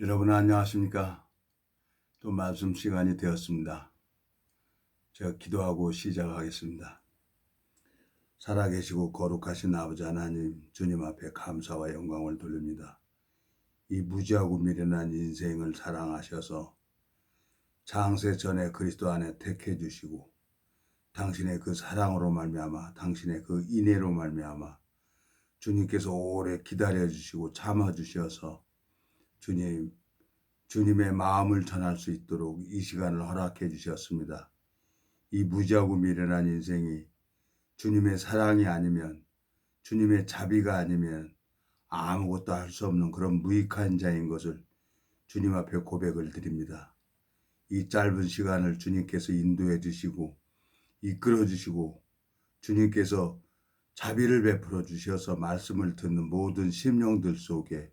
여러분 안녕하십니까? 또 말씀 시간이 되었습니다. 제가 기도하고 시작하겠습니다. 살아계시고 거룩하신 아버지 하나님, 주님 앞에 감사와 영광을 돌립니다. 이 무지하고 미련한 인생을 사랑하셔서 창세 전에 그리스도 안에 택해 주시고 당신의 그 사랑으로 말미암아 당신의 그 인애로 말미암아 주님께서 오래 기다려 주시고 참아 주셔서 주님의 마음을 전할 수 있도록 이 시간을 허락해 주셨습니다. 이 무지하고 미련한 인생이 주님의 사랑이 아니면, 주님의 자비가 아니면 아무것도 할 수 없는 그런 무익한 자인 것을 주님 앞에 고백을 드립니다. 이 짧은 시간을 주님께서 인도해 주시고 이끌어 주시고 주님께서 자비를 베풀어 주셔서 말씀을 듣는 모든 심령들 속에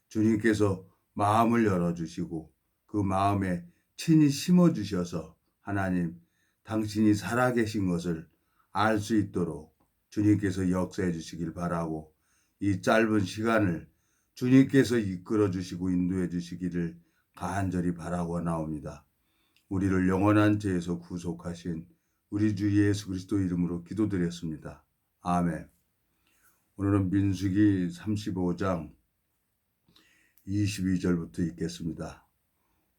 주님께서 마음을 열어주시고 그 마음에 친히 심어주셔서 하나님 당신이 살아계신 것을 알 수 있도록 주님께서 역사해 주시길 바라고 이 짧은 시간을 주님께서 이끌어 주시고 인도해 주시기를 간절히 바라고 나옵니다. 우리를 영원한 죄에서 구속하신 우리 주 예수 그리스도 이름으로 기도드렸습니다. 아멘. 오늘은 민수기 35장 22절부터 읽겠습니다.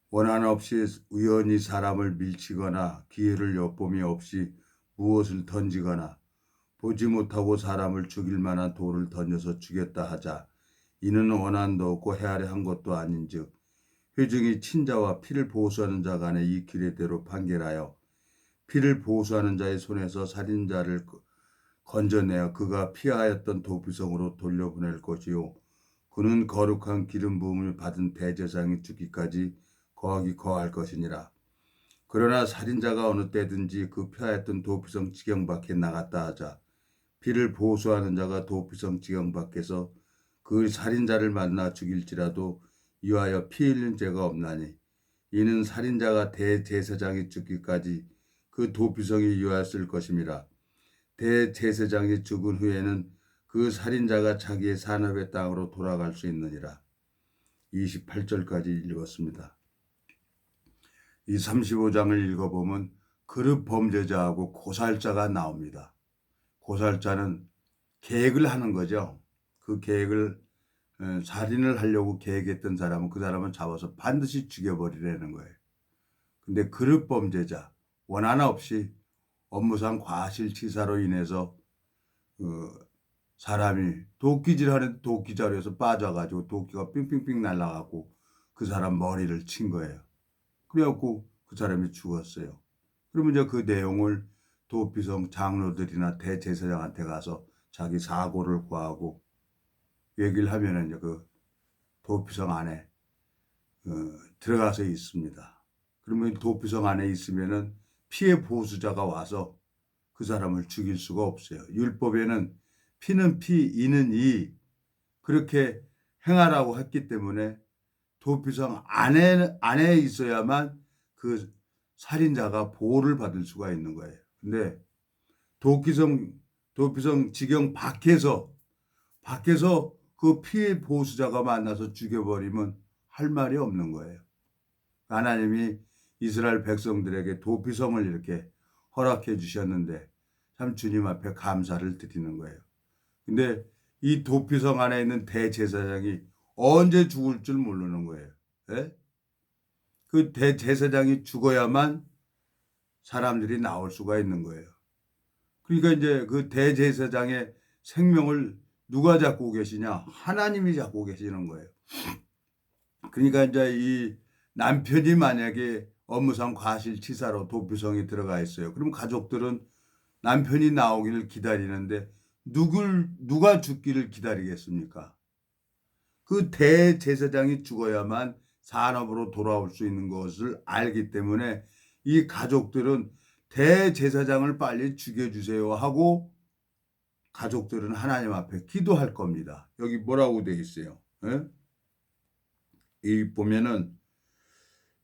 원한 없이 우연히 사람을 밀치거나 기회를 엿봄이 없이 무엇을 던지거나 보지 못하고 사람을 죽일 만한 돌을 던져서 죽였다 하자 이는 원한도 없고 헤아려 한 것도 아닌즉 회중이 친자와 피를 보수하는 자 간에 이 규례대로 판결하여 피를 보수하는 자의 손에서 살인자를 건져내어 그가 피하였던 도피성으로 돌려보낼 것이요 그는 거룩한 기름 부음을 받은 대제사장이 죽기까지 거하기 거할 것이니라. 그러나 살인자가 어느 때든지 그 피하였던 도피성 지경 밖에 나갔다 하자 피를 보수하는 자가 도피성 지경 밖에서 그 살인자를 만나 죽일지라도 이하여 피 흘린 죄가 없나니 이는 살인자가 대제사장이 죽기까지 그 도피성이 유하였을 것임이라. 대제사장이 죽은 후에는 그 살인자가 자기의 산업의 땅으로 돌아갈 수 있느니라. 28절까지 읽었습니다. 이 35장을 읽어보면 그릇 범죄자하고 고살자가 나옵니다. 고살자는 계획을 하는 거죠. 그 계획을 살인을 하려고 계획했던 사람은 그 사람은 잡아서 반드시 죽여버리려는 거예요. 근데 그릇 범죄자, 원한 없이 업무상 과실치사로 인해서 사람이 도끼질하는 도끼자루에서 빠져가지고 도끼가 삥삥삥 날아가고 그 사람 머리를 친 거예요. 그래갖고 그 사람이 죽었어요. 그러면 이제 그 내용을 도피성 장로들이나 대제사장한테 가서 자기 사고를 구하고 얘기를 하면은 이제 그 도피성 안에 들어가서 있습니다. 그러면 도피성 안에 있으면은 피해 보수자가 와서 그 사람을 죽일 수가 없어요. 율법에는 피는 피, 이는 이 그렇게 행하라고 했기 때문에 도피성 안에 있어야만 그 살인자가 보호를 받을 수가 있는 거예요. 근데 도피성 지경 밖에서 그 피해 보수자가 만나서 죽여버리면 할 말이 없는 거예요. 하나님이 이스라엘 백성들에게 도피성을 이렇게 허락해 주셨는데 참 주님 앞에 감사를 드리는 거예요. 근데 이 도피성 안에 있는 대제사장이 언제 죽을 줄 모르는 거예요. 예? 그 대제사장이 죽어야만 사람들이 나올 수가 있는 거예요. 그러니까 이제 그 대제사장의 생명을 누가 잡고 계시냐? 하나님이 잡고 계시는 거예요. 그러니까 이제 이 남편이 만약에 업무상 과실치사로 도피성에 들어가 있어요. 그럼 가족들은 남편이 나오기를 기다리는데 누가 죽기를 기다리겠습니까? 그 대제사장이 죽어야만 산업으로 돌아올 수 있는 것을 알기 때문에 이 가족들은 대제사장을 빨리 죽여주세요 하고 가족들은 하나님 앞에 기도할 겁니다. 여기 뭐라고 되어 있어요? 예? 이 보면은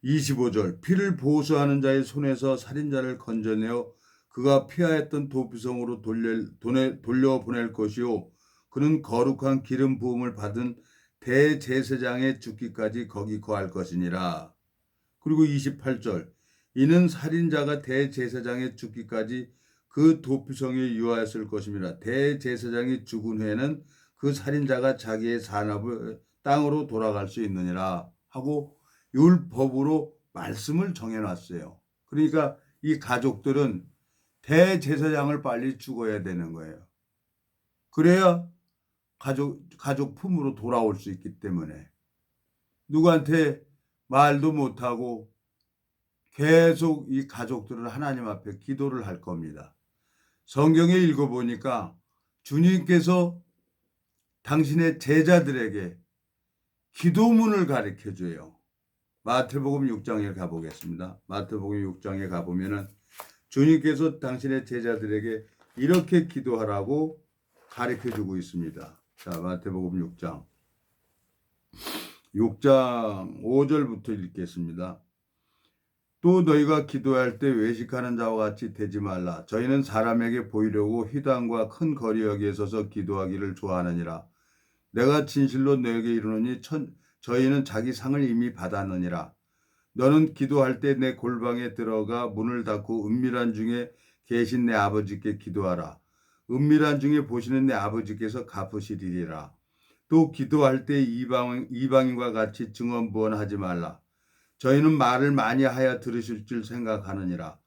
25절 피를 보수하는 자의 손에서 살인자를 건져내어 그가 피하였던 도피성으로 돌려보낼 것이요 그는 거룩한 기름 부음을 받은 대제사장의 죽기까지 거기 거할 것이니라. 그리고 28절 이는 살인자가 대제사장의 죽기까지 그 도피성에 유하였을 것임이라. 대제사장이 죽은 후에는 그 살인자가 자기의 산업을 땅으로 돌아갈 수 있느니라 하고 율법으로 말씀을 정해놨어요. 그러니까 이 가족들은 대제사장을 빨리 죽어야 되는 거예요. 그래야 가족 품으로 돌아올 수 있기 때문에 누구한테 말도 못하고 계속 이 가족들은 하나님 앞에 기도를 할 겁니다. 성경에 읽어보니까 주님께서 당신의 제자들에게 기도문을 가르쳐줘요. 마태복음 6장에 가보겠습니다. 마태복음 6장에 가보면은 주님께서 당신의 제자들에게 이렇게 기도하라고 가르쳐주고 있습니다. 자, 마태복음 6장 5절부터 읽겠습니다. 또 너희가 기도할 때 외식하는 자와 같이 되지 말라. 저희는 사람에게 보이려고 회당과 큰 거리 여기에 서서 기도하기를 좋아하느니라. 내가 진실로 너에게 이르노니 저희는 자기 상을 이미 받았느니라. 너는 기도할 때 내 골방에 들어가 문을 닫고 은밀한 중에 계신 내 아버지께 기도하라. 은밀한 중에 보시는 내 아버지께서 갚으시리라. 또 기도할 때 이방인과 같이 증언부언하지 말라. 저희는 말을 많이 하여 들으실 줄 생각하느니라.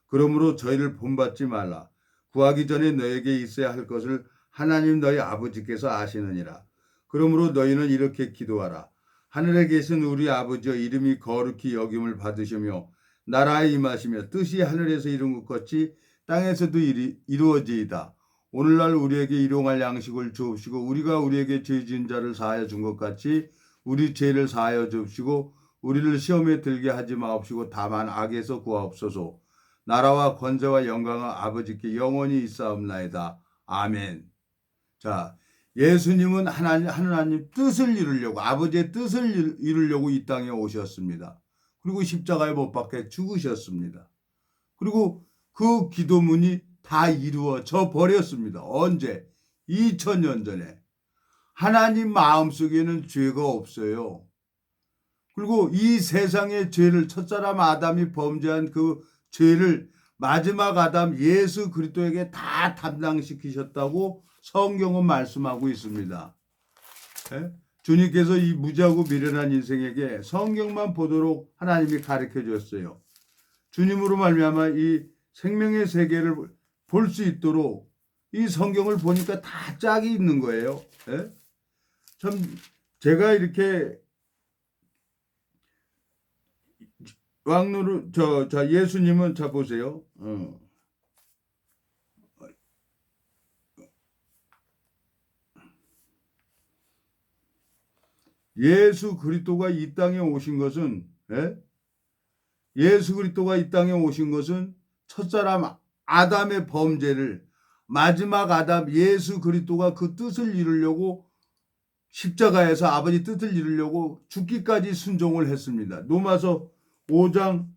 그러므로 저희를 본받지 말라. 구하기 전에 너에게 있어야 할 것을 하나님 너희 아버지께서 아시느니라. 그러므로 너희는 이렇게 기도하라. 하늘에 계신 우리 아버지여 이름이 거룩히 여김을 받으시며 나라에 임하시며 뜻이 하늘에서 이룬 것 같이 땅에서도 이루어지이다. 오늘날 우리에게 일용할 양식을 주옵시고 우리가 우리에게 죄 지은 자를 사하여 준 것 같이 우리 죄를 사하여 주옵시고 우리를 시험에 들게 하지 마옵시고 다만 악에서 구하옵소서. 나라와 권세와 영광은 아버지께 영원히 있사옵나이다. 아멘. 자, 예수님은 하나님 뜻을 이루려고 아버지의 뜻을 이루려고 이 땅에 오셨습니다. 그리고 십자가에 못 박혀 죽으셨습니다. 그리고 그 기도문이 다 이루어져 버렸습니다. 언제? 2000년 전에. 하나님 마음속에는 죄가 없어요. 그리고 이 세상의 죄를 첫사람 아담이 범죄한 그 죄를 마지막 아담 예수 그리스도에게 다 담당시키셨다고 성경은 말씀하고 있습니다. 예? 주님께서 이 무지하고 미련한 인생에게 성경만 보도록 하나님이 가르쳐 줬어요. 주님으로 말미암아 이 생명의 세계를 볼 수 있도록 이 성경을 보니까 다 짝이 있는 거예요. 예? 참 제가 이렇게 왕노릇 자 예수님은 자 보세요. 예수 그리스도가 이 땅에 오신 것은 예수 그리스도가 이 땅에 오신 것은 첫사람 아담의 범죄를 마지막 아담 예수 그리스도가 그 뜻을 이루려고 십자가에서 아버지 뜻을 이루려고 죽기까지 순종을 했습니다. 로마서 5장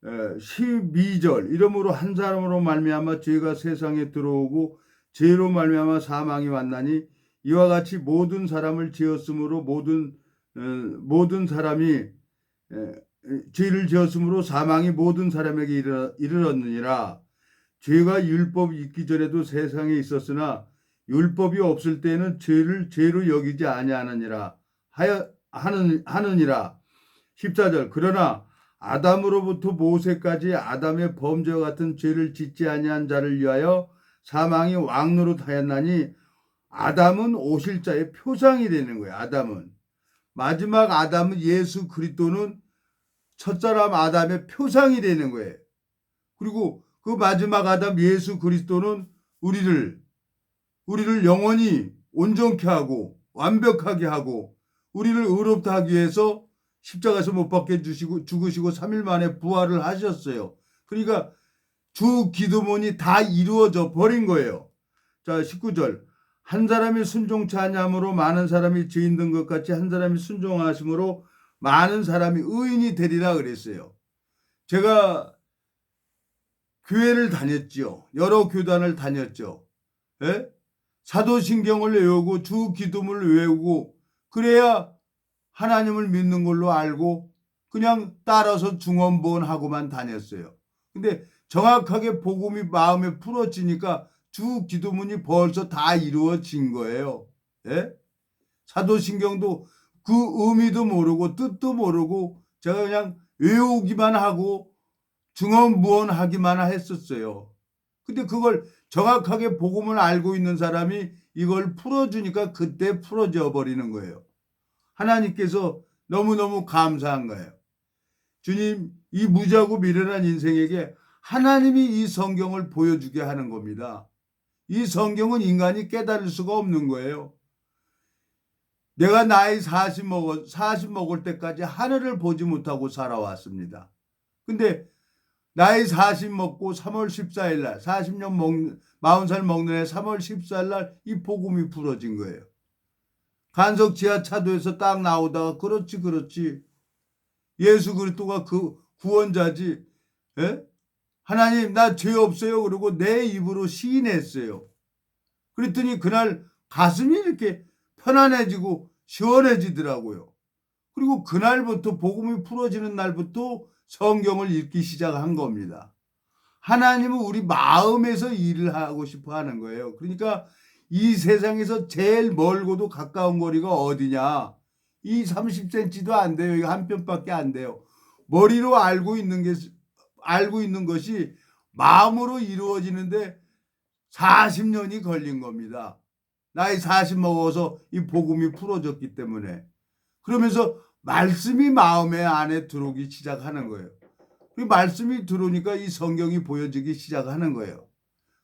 12절 이러므로 한 사람으로 말미암아 죄가 세상에 들어오고 죄로 말미암아 사망이 왔나니 이와 같이 모든 사람을 지었으므로 모든 사람이 죄를 지었으므로 사망이 모든 사람에게 이르렀느니라. 죄가 율법이 있기 전에도 세상에 있었으나 율법이 없을 때에는 죄를 죄로 여기지 아니하느니라 하느니라. 14절 그러나 아담으로부터 모세까지 아담의 범죄와 같은 죄를 짓지 아니한 자를 위하여 사망이 왕노릇하였나니 아담은 오실 자의 표상이 되는 거예요. 아담은 마지막 아담은 예수 그리스도는 첫사람 아담의 표상이 되는 거예요. 그리고 그 마지막 아담 예수 그리스도는 우리를 영원히 온전케 하고 완벽하게 하고 우리를 의롭다 하기 위해서 십자가에서 못 박혀 죽으시고 3일 만에 부활을 하셨어요. 그러니까 주 기도문이 다 이루어져 버린 거예요. 자 19절 한 사람이 순종치 아니함으로 많은 사람이 죄인 된 것 같이 한 사람이 순종하심으로 많은 사람이 의인이 되리라 그랬어요. 제가 교회를 다녔죠. 여러 교단을 다녔죠. 예? 사도신경을 외우고 주 기도문을 외우고 그래야 하나님을 믿는 걸로 알고 그냥 따라서 중언부언하고만 다녔어요. 근데 정확하게 복음이 마음에 풀어지니까 주 기도문이 벌써 다 이루어진 거예요. 예? 사도신경도 그 의미도 모르고 뜻도 모르고 제가 그냥 외우기만 하고 중언부언하기만 했었어요. 근데 그걸 정확하게 복음을 알고 있는 사람이 이걸 풀어주니까 그때 풀어져 버리는 거예요. 하나님께서 너무너무 감사한 거예요. 주님, 이 무지하고 미련한 인생에게 하나님이 이 성경을 보여주게 하는 겁니다. 이 성경은 인간이 깨달을 수가 없는 거예요. 내가 나이 40 먹을 때까지 하늘을 보지 못하고 살아왔습니다. 근데 나이 40 먹고 3월 14일 날 40살 먹는 해 3월 14일 날 이 복음이 풀어진 거예요. 간석 지하차도에서 딱 나오다가 그렇지 예수 그리스도가 그 구원자지. 에? 하나님 나 죄 없어요. 그러고 내 입으로 시인했어요. 그랬더니 그날 가슴이 이렇게 편안해지고 시원해지더라고요. 그리고 그날부터 복음이 풀어지는 날부터 성경을 읽기 시작한 겁니다. 하나님은 우리 마음에서 일을 하고 싶어 하는 거예요. 그러니까 이 세상에서 제일 멀고도 가까운 거리가 어디냐? 이 30cm도 안 돼요. 이거 한 편밖에 안 돼요. 머리로 알고 있는 것이 마음으로 이루어지는데 40년이 걸린 겁니다. 나이 40 먹어서 이 복음이 풀어졌기 때문에. 그러면서 말씀이 마음에 안에 들어오기 시작하는 거예요. 그 말씀이 들어오니까 이 성경이 보여지기 시작하는 거예요.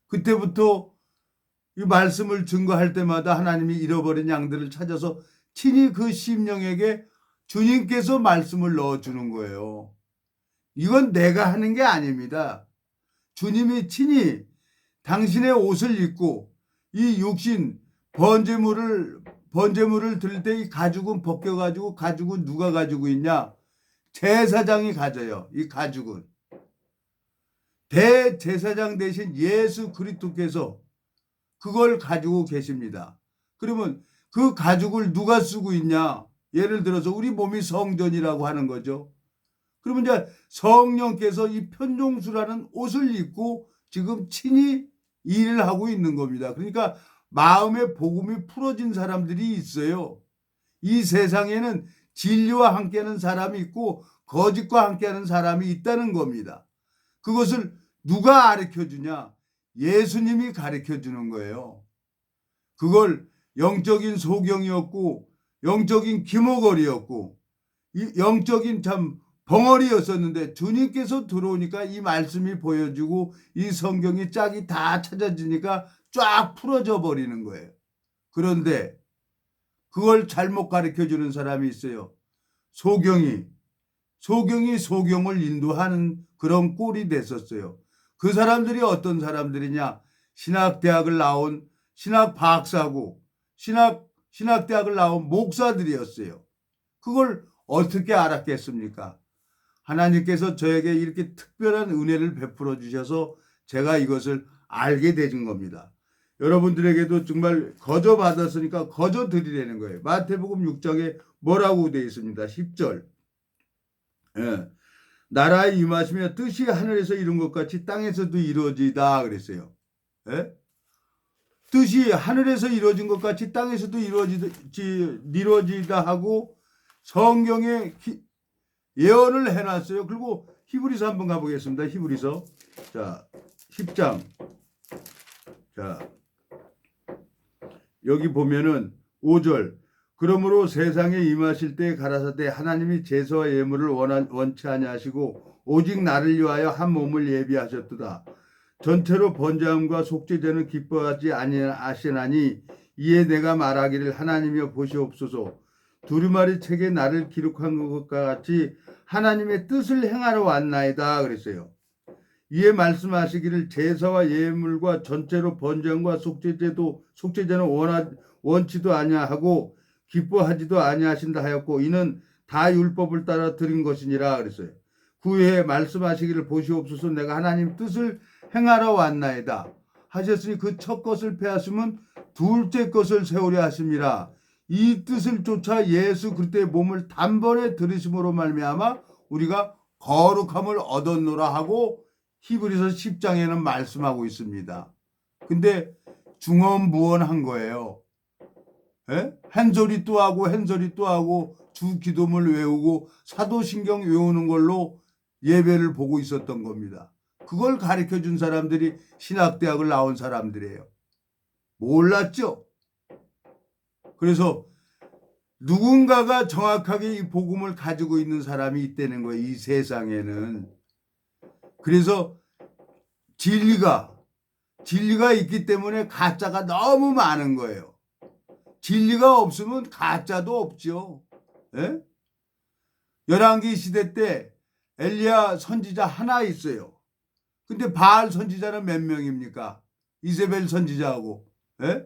그때부터 이 말씀을 증거할 때마다 하나님이 잃어버린 양들을 찾아서 친히 그 심령에게 주님께서 말씀을 넣어주는 거예요. 이건 내가 하는 게 아닙니다. 주님이 친히 당신의 옷을 입고 이 육신 번제물을 드릴 때 이 가죽은 벗겨가지고 가죽은 누가 가지고 있냐? 제사장이 가져요. 이 가죽은. 대제사장 대신 예수 그리스도께서 그걸 가지고 계십니다. 그러면 그 가죽을 누가 쓰고 있냐? 예를 들어서 우리 몸이 성전이라고 하는 거죠. 그러면 이제 성령께서 이 편종수라는 옷을 입고 지금 친히 일을 하고 있는 겁니다. 그러니까 마음의 복음이 풀어진 사람들이 있어요. 이 세상에는 진리와 함께하는 사람이 있고 거짓과 함께하는 사람이 있다는 겁니다. 그것을 누가 가르쳐주냐? 예수님이 가르쳐주는 거예요. 그걸 영적인 소경이었고 영적인 기모거리였고 영적인 참 벙어리였었는데 주님께서 들어오니까 이 말씀이 보여주고 이 성경이 짝이 다 찾아지니까 쫙 풀어져 버리는 거예요. 그런데 그걸 잘못 가르쳐주는 사람이 있어요. 소경이 소경을 인도하는 그런 꼴이 됐었어요. 그 사람들이 어떤 사람들이냐? 신학대학을 나온 신학 박사고 신학대학을 나온 목사들이었어요. 그걸 어떻게 알았겠습니까? 하나님께서 저에게 이렇게 특별한 은혜를 베풀어 주셔서 제가 이것을 알게 되는 겁니다. 여러분들에게도 정말 거저 받았으니까 거저 드리라는 거예요. 마태복음 6장에 뭐라고 되어 있습니다. 10절. 예. 나라에 임하시며 뜻이 하늘에서 이룬 것 같이 땅에서도 이루어지다 그랬어요. 예? 뜻이 하늘에서 이루어진 것 같이 땅에서도 이루어지다 하고 성경에 예언을 해놨어요. 그리고 히브리서 한번 가보겠습니다. 히브리서 자 10장 자 여기 보면은 5절 그러므로 세상에 임하실 때 가라사대 하나님이 제사와 예물을 원치 아니하시고 오직 나를 위하여 한 몸을 예비하셨도다. 전체로 번제함과 속죄제는 기뻐하지 아니하시나니 이에 내가 말하기를 하나님이여 보시옵소서 두루마리 책에 나를 기록한 것과 같이 하나님의 뜻을 행하러 왔나이다 그랬어요. 이에 말씀하시기를 제사와 예물과 전체로 번제함과 속죄제는 원치도 아니하고 기뻐하지도 아니하신다 하였고 이는 다 율법을 따라 드린 것이니라 그랬어요. 그 후에 말씀하시기를 보시옵소서 내가 하나님 뜻을 행하러 왔나이다 하셨으니 그 첫 것을 패하시면 둘째 것을 세우려 하심이라. 이 뜻을 쫓아 예수 그리스도의 몸을 단번에 들으심으로 말미암아 우리가 거룩함을 얻었노라 하고 히브리서 10장에는 말씀하고 있습니다. 근데 중언부언한 거예요. 예? 한 소리 또 하고 한 소리 또 하고 주 기도문을 외우고 사도신경 외우는 걸로 예배를 보고 있었던 겁니다. 그걸 가르쳐 준 사람들이 신학대학을 나온 사람들이에요. 몰랐죠? 그래서 누군가가 정확하게 이 복음을 가지고 있는 사람이 있다는 거예요. 이 세상에는. 그래서 진리가 있기 때문에 가짜가 너무 많은 거예요. 진리가 없으면 가짜도 없죠. 예? 열왕기 시대 때 엘리야 선지자 하나 있어요. 근데 바알 선지자는 몇 명입니까? 이세벨 선지자하고. 예?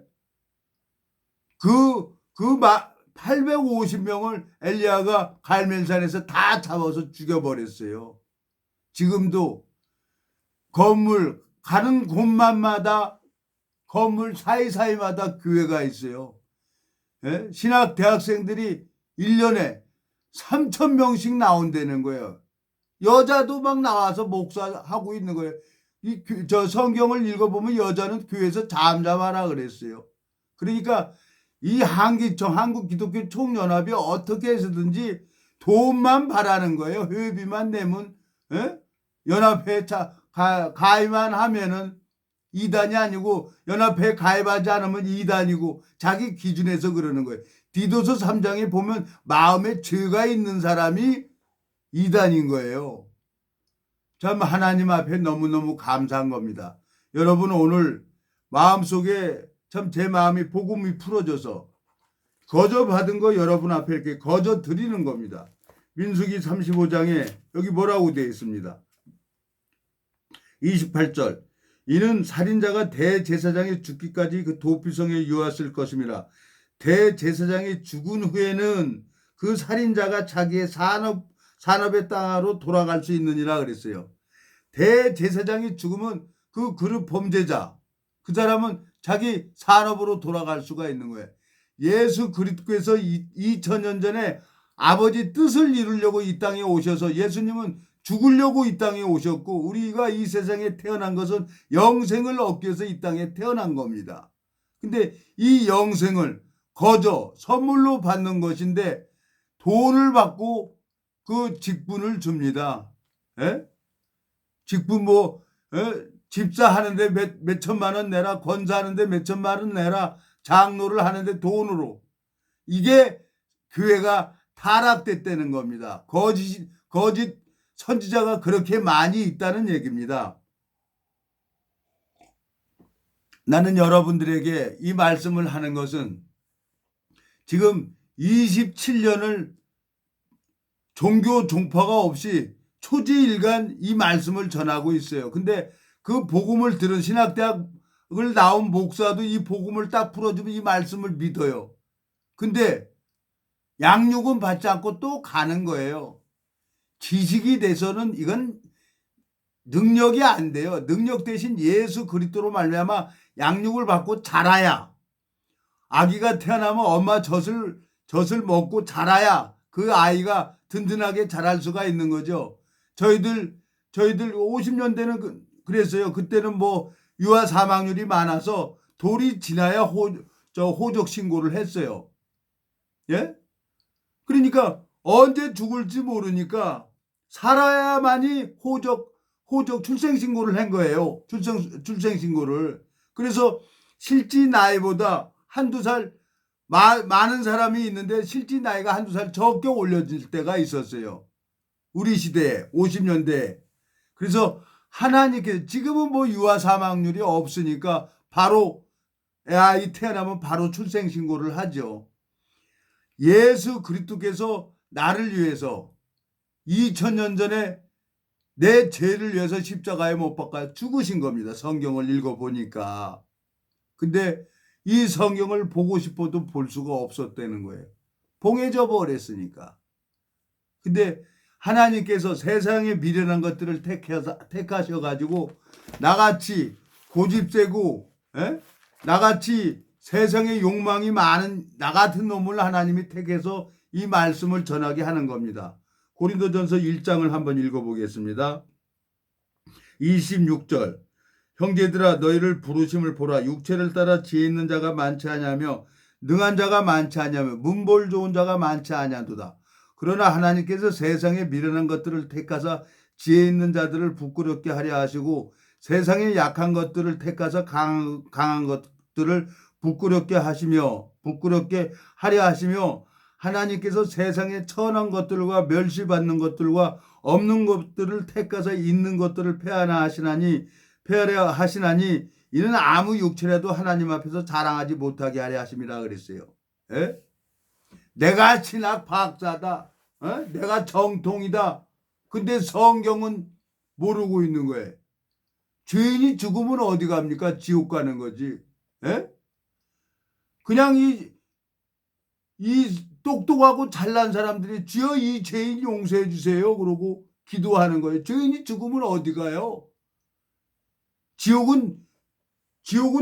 850명을 엘리야가 갈멜산에서 다 잡아서 죽여버렸어요. 지금도 건물 가는 곳마다 건물 사이사이마다 교회가 있어요. 예? 신학 대학생들이 1년에 3,000명씩 나온다는 거예요. 여자도 막 나와서 목사하고 있는 거예요. 저 성경을 읽어보면 여자는 교회에서 잠잠하라 그랬어요. 그러니까 이 한국 기독교 총연합이 어떻게 해서든지 돈만 바라는 거예요. 회비만 내면, 예? 연합회 가입만 하면은 2단이 아니고 연합회 가입하지 않으면 2단이고 자기 기준에서 그러는 거예요. 디도서 3장에 보면 마음에 죄가 있는 사람이 2단인 거예요. 참 하나님 앞에 너무너무 감사한 겁니다. 여러분 오늘 마음속에 참 제 마음이 복음이 풀어져서 거저 받은 거 여러분 앞에 이렇게 거저 드리는 겁니다. 민수기 35장에 여기 뭐라고 되어 있습니다. 28절 이는 살인자가 대제사장이 죽기까지 그 도피성에 유하였을 것임이라. 대제사장이 죽은 후에는 그 살인자가 자기의 산업의 땅으로 돌아갈 수 있느니라 그랬어요. 대제사장이 죽으면 그 그룹 범죄자 그 사람은 자기 산업으로 돌아갈 수가 있는 거예요. 예수 그리스도께서 2000년 전에 아버지 뜻을 이루려고 이 땅에 오셔서 예수님은 죽으려고 이 땅에 오셨고 우리가 이 세상에 태어난 것은 영생을 얻기 위해서 이 땅에 태어난 겁니다. 근데 이 영생을 거저 선물로 받는 것인데 돈을 받고 그 직분을 줍니다. 예? 직분 집사 하는데 몇 천만 원 내라, 권사하는데 몇 천만 원 내라, 장로를 하는데 돈으로. 이게 교회가 타락됐다는 겁니다. 거짓 선지자가 그렇게 많이 있다는 얘기입니다. 나는 여러분들에게 이 말씀을 하는 것은 지금 27년을 종교 종파가 없이 초지일간 이 말씀을 전하고 있어요. 근데 그 복음을 들은 신학대학을 나온 목사도 이 복음을 딱 풀어주면 이 말씀을 믿어요. 근데 양육은 받지 않고 또 가는 거예요. 지식이 돼서는 이건 능력이 안 돼요. 능력 대신 예수 그리스도로 말미암아 양육을 받고 자라야, 아기가 태어나면 엄마 젖을 먹고 자라야 그 아이가 든든하게 자랄 수가 있는 거죠. 저희들 50년대는 그랬어요. 그때는 뭐 유아 사망률이 많아서 돌이 지나야 호적 신고를 했어요. 예? 그러니까 언제 죽을지 모르니까 살아야만이 호적 출생 신고를 한 거예요. 출생 신고를. 그래서 실제 나이보다 한두 살 많은 사람이 있는데 실제 나이가 한두 살 적게 올려질 때가 있었어요. 우리 시대에 50년대. 그래서 하나님께서 지금은 뭐 유아 사망률이 없으니까 바로 아이 태어나면 바로 출생 신고를 하죠. 예수 그리스도께서 나를 위해서 2000년 전에 내 죄를 위해서 십자가에 못 박아 죽으신 겁니다. 성경을 읽어보니까. 근데 이 성경을 보고 싶어도 볼 수가 없었다는 거예요. 봉해져 버렸으니까. 근데 하나님께서 세상에 미련한 것들을 택하셔가지고 나같이 고집세고 나같이 세상에 욕망이 많은 나 같은 놈을 하나님이 택해서 이 말씀을 전하게 하는 겁니다. 고린도전서 1장을 한번 읽어보겠습니다. 26절 형제들아 너희를 부르심을 보라. 육체를 따라 지혜 있는 자가 많지 아니하며 능한 자가 많지 아니하며 문벌 좋은 자가 많지 아니하도다. 그러나 하나님께서 세상에 미련한 것들을 택하사 지혜 있는 자들을 부끄럽게 하려 하시고 세상에 약한 것들을 택하사 강한 것들을 부끄럽게 하려 하시며 하나님께서 세상에 천한 것들과 멸시받는 것들과 없는 것들을 택하사 있는 것들을 폐하려 하시나니 이는 아무 육체라도 하나님 앞에서 자랑하지 못하게 하려 하심이라 그랬어요. 에? 내가 신학 박사다. 내가 정통이다. 근데 성경은 모르고 있는 거예요. 죄인이 죽으면 어디 갑니까? 지옥 가는 거지. 에? 그냥 이 똑똑하고 잘난 사람들이 주여 이 죄인 용서해 주세요. 그러고 기도하는 거예요. 죄인이 죽으면 어디 가요? 지옥은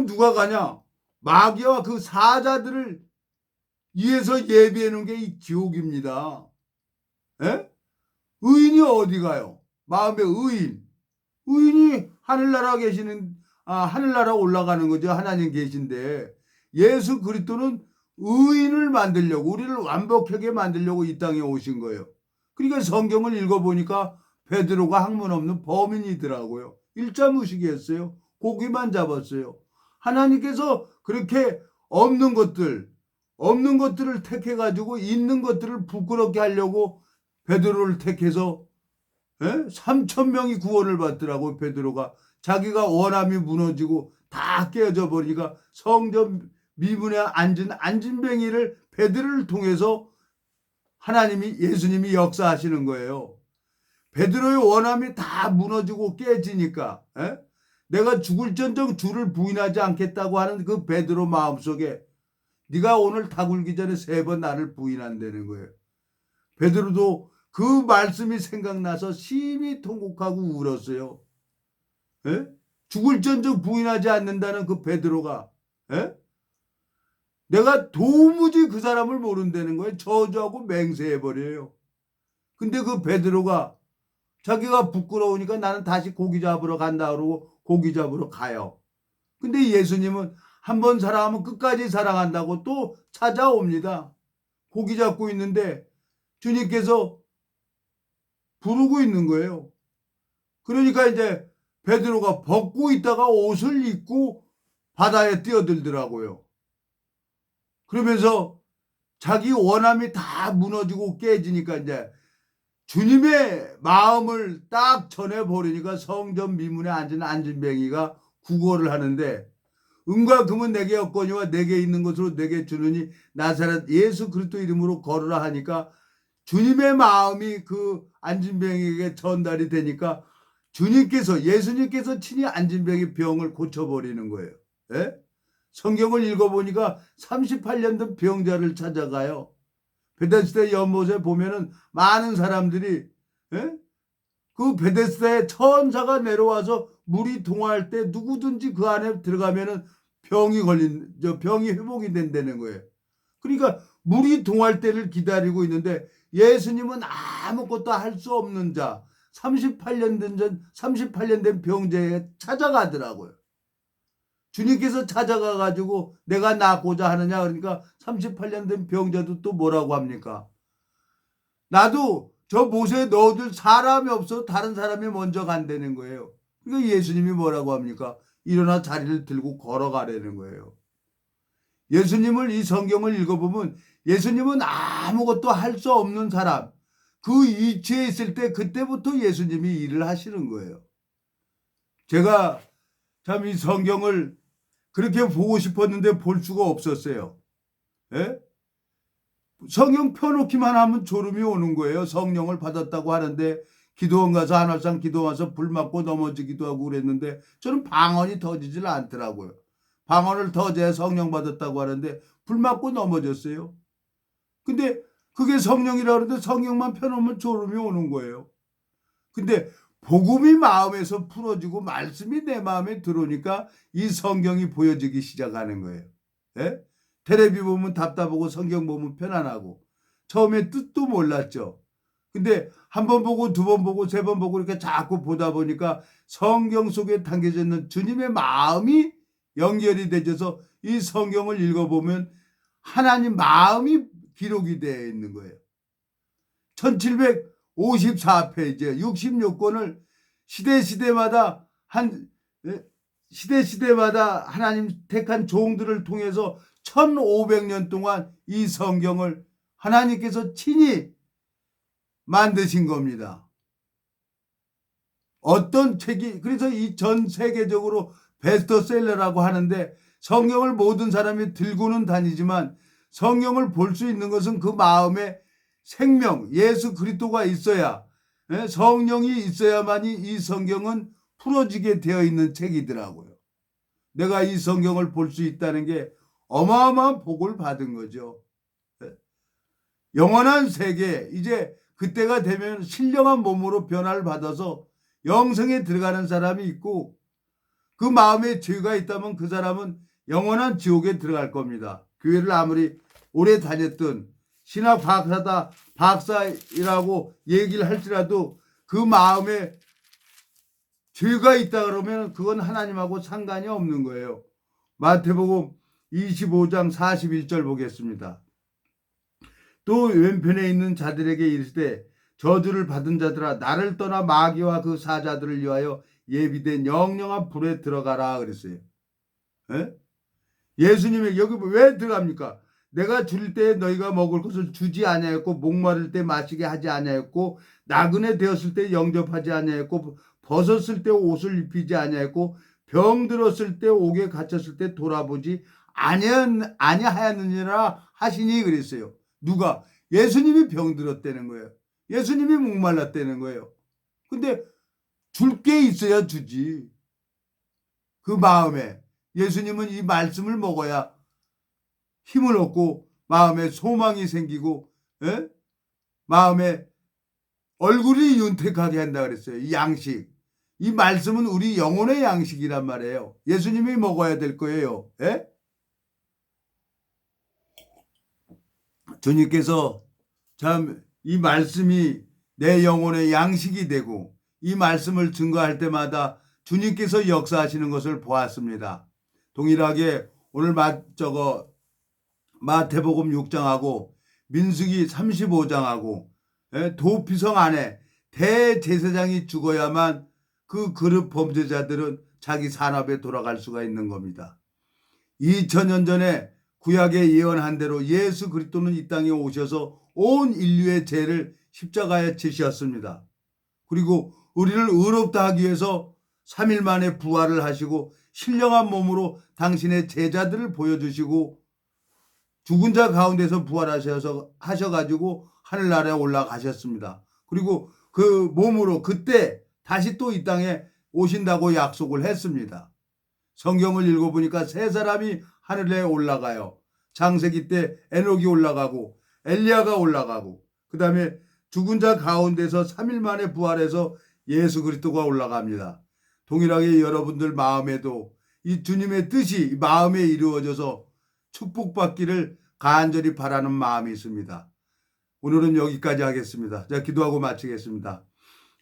누가 가냐? 마귀와 그 사자들을 위해서 예비해 놓은 게 이 지옥입니다. 에? 의인이 어디 가요? 마음의 의인이 하늘나라 올라가는 거죠. 하나님 계신데 예수 그리스도는 의인을 만들려고 우리를 완벽하게 만들려고 이 땅에 오신 거예요. 그러니까 성경을 읽어보니까 베드로가 학문 없는 범인이더라고요. 일자무식이었어요. 고기만 잡았어요. 하나님께서 그렇게 없는 것들을 택해가지고 있는 것들을 부끄럽게 하려고 베드로를 택해서 3,000명이 구원을 받더라고요. 베드로가 자기가 원함이 무너지고 다 깨어져 버리니까 성전 미문에 앉은 안진뱅이를 베드로를 통해서 예수님이 역사하시는 거예요. 베드로의 원함이 다 무너지고 깨지니까 내가 죽을전정 주를 부인하지 않겠다고 하는 그 베드로 마음속에 네가 오늘 다 굴기 전에 3번 나를 부인한다는 거예요. 베드로도 그 말씀이 생각나서 심히 통곡하고 울었어요. 죽을전정 부인하지 않는다는 그 베드로가 내가 도무지 그 사람을 모른다는 거예요. 저주하고 맹세해버려요. 근데 그 베드로가 자기가 부끄러우니까 나는 다시 고기 잡으러 간다 그러고 고기 잡으러 가요. 근데 예수님은 한 번 사랑하면 끝까지 사랑한다고 또 찾아옵니다. 고기 잡고 있는데 주님께서 부르고 있는 거예요. 그러니까 이제 베드로가 벗고 있다가 옷을 입고 바다에 뛰어들더라고요. 그러면서 자기 원함이 다 무너지고 깨지니까 이제 주님의 마음을 딱 전해버리니까 성전 미문에 앉은 안진뱅이가 구걸을 하는데 은과 금은 내게 없거니와 내게 있는 것으로 내게 주느니 나사렛 예수 그리스도 이름으로 걸으라 하니까 주님의 마음이 그 안진뱅이에게 전달이 되니까 예수님께서 친히 안진뱅이 병을 고쳐버리는 거예요. 성경을 읽어보니까 38년 된 병자를 찾아가요. 베데스다 연못에 보면은 많은 사람들이 그 베데스다에 천사가 내려와서 물이 동할 때 누구든지 그 안에 들어가면은 병이 회복이 된다는 거예요. 그러니까 물이 동할 때를 기다리고 있는데 예수님은 아무것도 할 수 없는 자 38년 된 병자에 찾아가더라고요. 주님께서 찾아가가지고 내가 낫고자 하느냐 그러니까 38년 된 병자도 또 뭐라고 합니까? 나도 저 못에 넣어줄 사람이 없어 다른 사람이 먼저 간다는 거예요. 그러니까 예수님이 뭐라고 합니까? 일어나 자리를 들고 걸어가라는 거예요. 예수님을 이 성경을 읽어보면 예수님은 아무것도 할 수 없는 사람 그 위치에 있을 때 그때부터 예수님이 일을 하시는 거예요. 제가 참 이 성경을 그렇게 보고 싶었는데 볼 수가 없었어요. 성경 펴놓기만 하면 졸음이 오는 거예요. 성령을 받았다고 하는데 기도원 가서 한월상 기도 와서 불 맞고 넘어지기도 하고 그랬는데 저는 방언이 터지질 않더라고요. 방언을 터져야 성령 받았다고 하는데 불 맞고 넘어졌어요. 근데 그게 성령이라고 하는데 성경만 펴놓으면 졸음이 오는 거예요. 근데 복음이 마음에서 풀어지고 말씀이 내 마음에 들어오니까 이 성경이 보여지기 시작하는 거예요. 예? 텔레비 보면 답답하고 성경 보면 편안하고 처음에 뜻도 몰랐죠. 근데 한 번 보고 두 번 보고 세 번 보고 이렇게 자꾸 보다 보니까 성경 속에 담겨져 있는 주님의 마음이 연결이 되어서 이 성경을 읽어보면 하나님 마음이 기록이 되어 있는 거예요. 1754페이지 66권을 시대시대마다 시대시대마다 하나님 택한 종들을 통해서 1500년 동안 이 성경을 하나님께서 친히 만드신 겁니다. 어떤 책이 그래서 이 전 세계적으로 베스트셀러라고 하는데 성경을 모든 사람이 들고는 다니지만 성경을 볼 수 있는 것은 그 마음에 생명 예수 그리스도가 있어야 성령이 있어야만이 이 성경은 풀어지게 되어 있는 책이더라고요. 내가 이 성경을 볼 수 있다는 게 어마어마한 복을 받은 거죠. 영원한 세계 이제 그때가 되면 신령한 몸으로 변화를 받아서 영성에 들어가는 사람이 있고 그 마음에 죄가 있다면 그 사람은 영원한 지옥에 들어갈 겁니다. 교회를 아무리 오래 다녔던 신학 박사이라고 얘기를 할지라도 그 마음에 죄가 있다 그러면 그건 하나님하고 상관이 없는 거예요. 마태복음 25장 41절 보겠습니다. 또 왼편에 있는 자들에게 이르시되 저주를 받은 자들아 나를 떠나 마귀와 그 사자들을 위하여 예비된 영영한 불에 들어가라 그랬어요. 예? 예수님이 여기 왜 들어갑니까? 내가 줄 때 너희가 먹을 것을 주지 아니하였고 목마를 때 마시게 하지 아니하였고 나그네 되었을 때 영접하지 아니하였고 벗었을 때 옷을 입히지 아니하였고 병 들었을 때 옥에 갇혔을 때 돌아보지 아니하였느니라 하시니 그랬어요. 누가? 예수님이 병 들었다는 거예요. 예수님이 목말랐다는 거예요. 근데 줄 게 있어야 주지. 그 마음에 예수님은 이 말씀을 먹어야 힘을 얻고 마음에 소망이 생기고 마음에 얼굴이 윤택하게 한다 그랬어요. 이 양식. 이 말씀은 우리 영혼의 양식이란 말이에요. 예수님이 먹어야 될 거예요. 주님께서 참 이 말씀이 내 영혼의 양식이 되고 이 말씀을 증거할 때마다 주님께서 역사하시는 것을 보았습니다. 동일하게 오늘 마태복음 6장하고 민수기 35장하고 도피성 안에 대제사장이 죽어야만 그 그릇 범죄자들은 자기 산업에 돌아갈 수가 있는 겁니다. 2000년 전에 구약에 예언한 대로 예수 그리스도는 이 땅에 오셔서 온 인류의 죄를 십자가에 지셨습니다. 그리고 우리를 의롭다 하기 위해서 3일 만에 부활을 하시고 신령한 몸으로 당신의 제자들을 보여주시고 죽은 자 가운데서 부활하셔가지고 하늘나라에 올라가셨습니다. 그리고 그 몸으로 그때 다시 또 이 땅에 오신다고 약속을 했습니다. 성경을 읽어보니까 세 사람이 하늘에 올라가요. 창세기 때 에녹이 올라가고 엘리야가 올라가고 그 다음에 죽은 자 가운데서 3일 만에 부활해서 예수 그리스도가 올라갑니다. 동일하게 여러분들 마음에도 이 주님의 뜻이 마음에 이루어져서 축복받기를 간절히 바라는 마음이 있습니다. 오늘은 여기까지 하겠습니다. 자, 기도하고 마치겠습니다.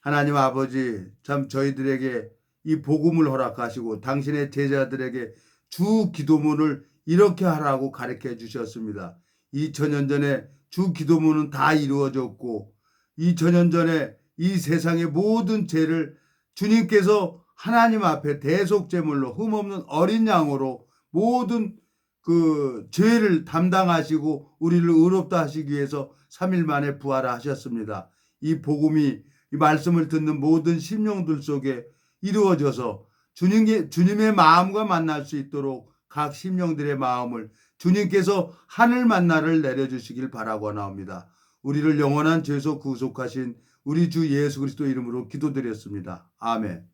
하나님 아버지, 참 저희들에게 이 복음을 허락하시고 당신의 제자들에게 주 기도문을 이렇게 하라고 가르쳐 주셨습니다. 2000년 전에 주 기도문은 다 이루어졌고 2000년 전에 이 세상의 모든 죄를 주님께서 하나님 앞에 대속제물로 흠없는 어린 양으로 모든 그 죄를 담당하시고 우리를 의롭다 하시기 위해서 3일 만에 부활하셨습니다. 이 복음이 이 말씀을 듣는 모든 심령들 속에 이루어져서 주님의 마음과 만날 수 있도록 각 심령들의 마음을 주님께서 하늘 만나를 내려주시길 바라고나옵니다. 우리를 영원한 죄에서 구속하신 우리 주 예수 그리스도 이름으로 기도드렸습니다. 아멘.